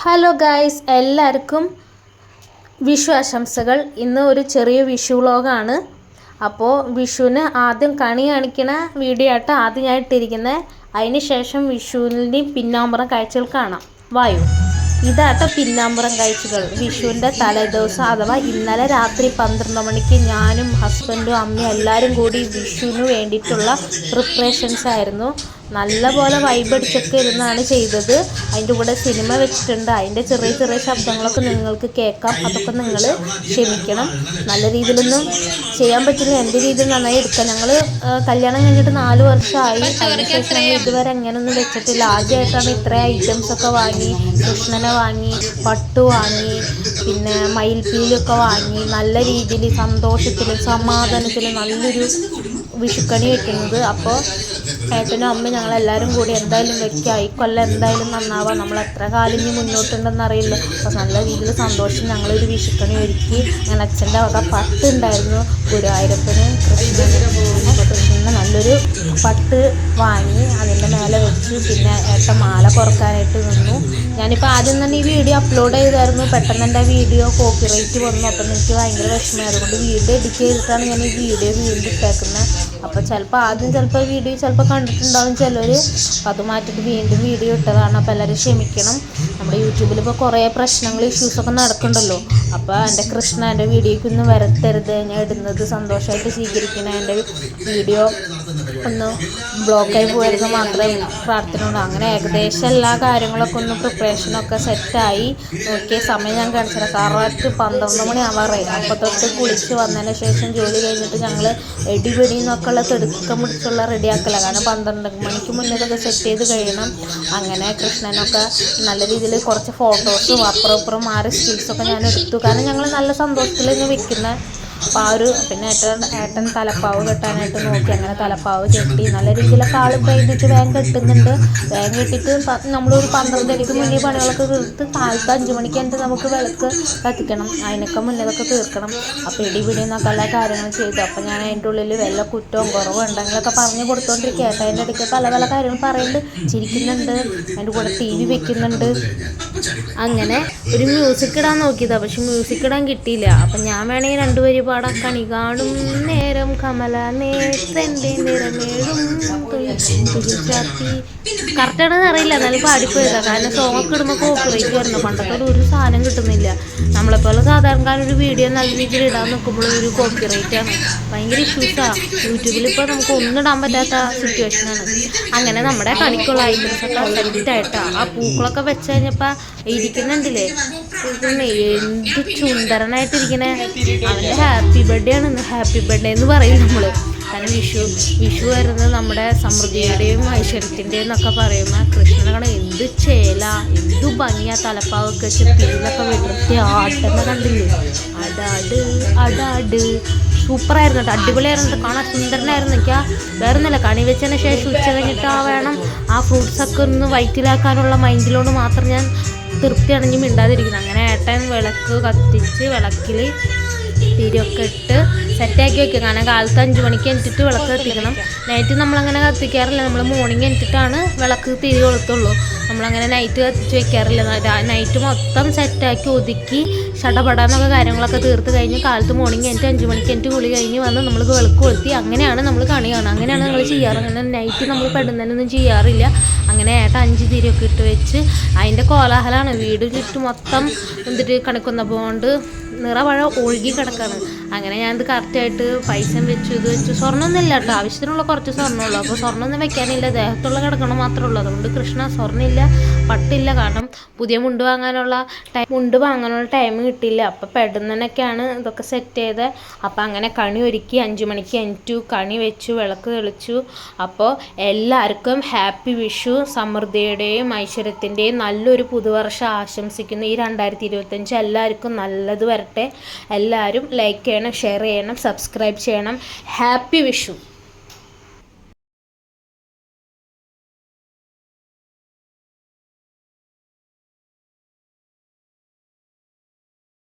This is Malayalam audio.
ഹലോ ഗായ്സ്, എല്ലാവർക്കും വിഷു ആശംസകൾ. ഇന്ന് ഒരു ചെറിയ വിഷു വ്ളോഗാണ്. അപ്പോൾ വിഷുവിന് ആദ്യം കണി കാണിക്കണ വീഡിയോ ആയിട്ട് ആദ്യം ഞാൻ ഇട്ടിരിക്കുന്നത്. അതിന് ശേഷം വിഷുവിൻ്റെ പിന്നാമ്പുറം കാഴ്ചകൾ കാണാം. വായു. ഇതാട്ടോ പിന്നാമ്പുറം കാഴ്ചകൾ. വിഷുവിൻ്റെ തലേദിവസം അഥവാ ഇന്നലെ രാത്രി 12 മണിക്ക് ഞാനും ഹസ്ബൻഡും അമ്മയും എല്ലാവരും കൂടി വിഷുവിന് വേണ്ടിയിട്ടുള്ള പ്രിപ്പറേഷൻസ് ആയിരുന്നു. നല്ലപോലെ വൈബടിച്ചൊക്കെ ഇരുന്നാണ് ചെയ്തത്. അതിൻ്റെ കൂടെ സിനിമ വെച്ചിട്ടുണ്ട്. അതിൻ്റെ ചെറിയ ചെറിയ ശബ്ദങ്ങളൊക്കെ നിങ്ങൾക്ക് കേൾക്കാം. അതൊക്കെ നിങ്ങൾ ക്ഷമിക്കണം. നല്ല രീതിയിലൊന്നും ചെയ്യാൻ പറ്റില്ല. എൻ്റെ രീതിയിൽ നന്നായി എടുക്കാം. ഞങ്ങൾ കല്യാണം കഴിഞ്ഞിട്ട് 4 വർഷമായി. അതിനുശേഷം ഞങ്ങൾ ഇതുവരെ അങ്ങനെയൊന്നും വെച്ചിട്ടില്ല. ആദ്യമായിട്ടാണ് ഇത്രയും ഐറ്റംസൊക്കെ വാങ്ങി. കൃഷ്ണനെ വാങ്ങി, പട്ടു വാങ്ങി, പിന്നെ മയിൽപ്പീലൊക്കെ വാങ്ങി. നല്ല രീതിയിൽ സന്തോഷത്തിലും സമാധാനത്തിലും നല്ലൊരു വിഷുക്കണി വെക്കുന്നത്. അപ്പോൾ ഏട്ടനും അമ്മയും ഞങ്ങളെല്ലാവരും കൂടി എന്തായാലും വെക്കുക. ഈ കൊല്ലം എന്തായാലും നന്നാവാം. നമ്മൾ എത്ര കാലം ഇനി മുന്നോട്ടുണ്ടെന്ന് അറിയില്ല. അപ്പോൾ നല്ല രീതിയിൽ സന്തോഷം ഞങ്ങളൊരു വിഷുക്കണി ഒരുക്കി. ഞാൻ അച്ഛൻ്റെ വക പട്ട് ഉണ്ടായിരുന്നു. ഗുരുവായൂരപ്പന് കൃഷ്ണന് നല്ലൊരു പട്ട് വാങ്ങി അതിൻ്റെ മേലെ വെച്ച്. പിന്നെ ഏട്ടൻ മാല കുറക്കാനായിട്ട് നിന്നു. ഞാനിപ്പോൾ ആദ്യം തന്നെ ഈ വീഡിയോ അപ്ലോഡ് ചെയ്തായിരുന്നു. പെട്ടെന്ന് എൻ്റെ വീഡിയോ കോപ്പിറൈറ്റ് വന്നു. അപ്പം എനിക്ക് ഭയങ്കര വിഷമമായി. അതുകൊണ്ട് വീഡിയോ എഡിറ്റ് ചെയ്തിട്ടാണ് ഞാൻ ഈ വീഡിയോ വീണ്ടും ഇട്ടേക്കുന്നത്. അപ്പോൾ ചിലപ്പോൾ ആദ്യം വീഡിയോ ചിലപ്പോൾ കണ്ടിട്ടുണ്ടാവും ചിലർ. അപ്പോൾ അത് മാറ്റിയിട്ട് വീണ്ടും വീഡിയോ ഇട്ടതാണ്. അപ്പോൾ എല്ലാവരും ക്ഷമിക്കണം. നമ്മുടെ യൂട്യൂബിൽ ഇപ്പോൾ കുറേ പ്രശ്നങ്ങൾ ഇഷ്യൂസൊക്കെ നടക്കുന്നുണ്ടല്ലോ. അപ്പോൾ എൻ്റെ കൃഷ്ണ എൻ്റെ വീഡിയോയ്ക്കൊന്നും വരത്തരുത്. ഞാൻ ഇടുന്നത് സന്തോഷമായിട്ട് സ്വീകരിക്കണം. എൻ്റെ വീഡിയോ ഒന്ന് ബ്ലോക്കായി പോയത് മാത്രമേ പ്രാർത്ഥനയുള്ളൂ. അങ്ങനെ ഏകദേശം എല്ലാ കാര്യങ്ങളൊക്കെ ഒന്ന് പ്രിപ്പറേഷനൊക്കെ സെറ്റായി. നോക്കിയ സമയം ഞാൻ കാണിച്ചത് കറക്റ്റ് 12 മണി ആവാറായി. അപ്പോൾ തൊട്ട് കുളിച്ച് വന്നതിന് ശേഷം ജോലി കഴിഞ്ഞിട്ട് ഞങ്ങൾ എടിപിടി എന്നൊക്കെ ഉള്ള തിടുക്കം പിടിച്ചുള്ള റെഡിയാക്കല. കാരണം 12 മണിക്ക് മുന്നേ ഇതൊക്കെ സെറ്റ് ചെയ്ത് കഴിയണം. അങ്ങനെ കൃഷ്ണനൊക്കെ നല്ല രീതിയിൽ കുറച്ച് ഫോട്ടോസും അപ്പുറം മാറി സ്റ്റിൽസൊക്കെ ഞാൻ എടുത്തു. കാരണം ഞങ്ങൾ നല്ല സന്തോഷത്തിൽ ഇന്ന് വെക്കുന്നത്. അപ്പോൾ പിന്നെ ഏട്ടൻ തലപ്പാവ് കെട്ടാനായിട്ട് നോക്കി. അങ്ങനെ തലപ്പാവ് കെട്ടി നല്ല രീതിയിലൊക്കെ ആൾ കഴിഞ്ഞിട്ട് വേഗം കെട്ടുന്നുണ്ട്. വേഗം കെട്ടിയിട്ട് നമ്മളൊരു 12 മുന്നേ പണികളൊക്കെ തീർത്ത് കാലത്ത് 5 മണിക്ക് എന്നിട്ട് നമുക്ക് വിളക്ക് കത്തിക്കണം. അതിനൊക്കെ മുന്നേ ഇതൊക്കെ തീർക്കണം. അപ്പോൾ ഇടിപിടിയെന്നൊക്കെ എല്ലാ കാര്യങ്ങൾ ചെയ്തു. അപ്പോൾ ഞാൻ അതിൻ്റെ ഉള്ളിൽ വല്ല കുറ്റവും കുറവും ഉണ്ടെങ്കിലൊക്കെ പറഞ്ഞു കൊടുത്തോണ്ടിരിക്കുക. ഏട്ടൻ അതിൻ്റെ ഇടയ്ക്ക് പല കാര്യങ്ങൾ പറയുന്നുണ്ട്, ചിരിക്കുന്നുണ്ട്. അതിൻ്റെ കൂടെ TV വെക്കുന്നുണ്ട്. അങ്ങനെ ഒരു മ്യൂസിക് ഇടാൻ നോക്കിയതാണ്. പക്ഷെ മ്യൂസിക് ഇടാൻ കിട്ടിയില്ല. അപ്പം ഞാൻ വേണമെങ്കിൽ 2 വരി പാടാം. കണി കാണും നേരം കമല നേത്രൻ്റെ നിറമേഴും ചാത്തി. കറക്റ്റാണെന്ന് അറിയില്ല, എന്നാലും പാടിപ്പോയതാണ്. കാരണം സോങ്ങൊക്കെ ഇടുമ്പോൾ കോപ്പറേറ്റ് വരണം. പണ്ടത്തെ ഒരു സാധനം കിട്ടുന്നില്ല. നമ്മളെപ്പോലെ സാധാരണക്കാരൻ ഒരു വീഡിയോ നല്ല രീതിയിൽ ഇടാൻ നോക്കുമ്പോൾ ഒരു കോപ്പിറൈറ്റ് ആണ്. ഭയങ്കര ഇഷ്യൂസാണ്. യൂട്യൂബിൽ ഇപ്പോൾ നമുക്ക് ഒന്നും ഇടാൻ പറ്റാത്ത സിറ്റുവേഷനാണ്. അങ്ങനെ നമ്മുടെ കണിക്കുള്ള ഐറ്റംസൊക്കെ സെറ്റായിട്ടാണ്. ആ പൂക്കളൊക്കെ വെച്ച് കഴിഞ്ഞപ്പോൾ ഇരിക്കുന്നുണ്ടില്ലേ, എന്ത് ചുണ്ടരനായിട്ടിരിക്കണേ. അവൻ്റെ ഹാപ്പി ബർത്ത്ഡേ ആണ്. ഹാപ്പി ബർത്ത്ഡേ എന്ന് പറയും നമ്മൾ. കാരണം വിഷു വരുന്നത് നമ്മുടെ സമൃദ്ധിയുടെയും ഐശ്വര്യത്തിൻ്റെയും എന്നൊക്കെ പറയുമ്പോൾ കൃഷ്ണനെ കാണാൻ എന്ത് ചേല, എന്തു ഭംഗിയാ. തലപ്പാവൊക്കെ വെച്ച് തീനൊക്കെ വെളുത്തി ആട്ടെന്ന് കണ്ടില്ലേ. അടാട് സൂപ്പറായിരുന്നു കേട്ടോ. അടിപൊളിയായിരുന്നു. കാണാൻ സുന്ദരനായിരുന്നു. എനിക്ക് വേറെ ഒന്നുമില്ല, കണി വെച്ചതിന് ശേഷം ഉച്ച കഴിഞ്ഞിട്ട് വേണം ആ ഫ്രൂട്ട്സൊക്കെ ഒന്ന് വയറ്റിലാക്കാനുള്ള മൈൻഡിലോട് മാത്രം ഞാൻ തൃപ്തി അടഞ്ഞ് മിണ്ടാതിരിക്കുന്നു. അങ്ങനെ ഏട്ടൻ വിളക്ക് കത്തിച്ച് വിളക്കിൽ തിരിയൊക്കെ ഇട്ട് സെറ്റാക്കി വെക്കുക. കാരണം കാലത്ത് 5 മണിക്ക് എന്നിട്ട് വിളക്ക് കത്തിക്കണം. നൈറ്റ് നമ്മളങ്ങനെ കത്തിക്കാറില്ല. നമ്മൾ മോർണിംഗ് എന്നിട്ടാണ് വിളക്ക് തിരി കൊളുത്തുള്ളൂ. നമ്മളങ്ങനെ നൈറ്റ് കത്തിച്ച് വെക്കാറില്ല. നൈറ്റ് മൊത്തം സെറ്റാക്കി ഒതുക്കി ഷടപടാന്നൊക്കെ കാര്യങ്ങളൊക്കെ തീർത്ത് കഴിഞ്ഞ് കാലത്ത് മോർണിംഗ് എന്നിട്ട് 5 മണിക്ക് എന്നിട്ട് കുളി കഴിഞ്ഞ് വന്ന് നമ്മൾ വിളക്ക് കൊളുത്തി അങ്ങനെയാണ് നമ്മൾ കണി കാണുക. അങ്ങനെയാണ് നമ്മൾ ചെയ്യാറ്. അങ്ങനെ നൈറ്റ് നമ്മൾ പെടുന്നതിനൊന്നും ചെയ്യാറില്ല. അങ്ങനെ ഏട്ടൻ 5 തിരിയൊക്കെ ഇട്ട് വെച്ച് അതിൻ്റെ കോലാഹലമാണ്. വീട് ചുറ്റും മൊത്തം എന്നിട്ട് കണിക്കൊന്നപ്പോൾ കൊണ്ട് നിറവഴ ഒഴുകി കിടക്കാണ്. അങ്ങനെ ഞാനിത് കറക്റ്റായിട്ട് പൈസ വെച്ചു, ഇത് വെച്ചു. സ്വർണ്ണമൊന്നും ഇല്ല കേട്ടോ, ആവശ്യത്തിനുള്ള കുറച്ച് സ്വർണ്ണമുള്ളൂ. അപ്പോൾ സ്വർണ്ണമൊന്നും വെക്കാനില്ല, ദേഹത്തുള്ള കിടക്കണം മാത്രമേ ഉള്ളൂ. അതുകൊണ്ട് കൃഷ്ണ സ്വർണ്ണമില്ല, പട്ടില്ല. കാരണം പുതിയ മുണ്ട് വാങ്ങാനുള്ള ടൈം കിട്ടിയില്ല. അപ്പോൾ പെടുന്നതിനൊക്കെയാണ് ഇതൊക്കെ സെറ്റ് ചെയ്തത്. അപ്പോൾ അങ്ങനെ കണി ഒരുക്കി 5 മണിക്ക് എനിറ്റു കണി വെച്ചു, വിളക്ക് തെളിച്ചു. അപ്പോൾ എല്ലാവർക്കും ഹാപ്പി വിഷു. സമൃദ്ധിയുടെയും ഐശ്വര്യത്തിൻ്റെയും നല്ലൊരു പുതുവർഷം ആശംസിക്കുന്നു. ഈ 2025 എല്ലാവർക്കും നല്ലത് വരട്ടെ. എല്ലാവരും ലൈക്ക് ചെയ്യണം, ഷെയർ ചെയ്യണം, സബ്സ്ക്രൈബ് ചെയ്യണം. ഹാപ്പി വിഷു.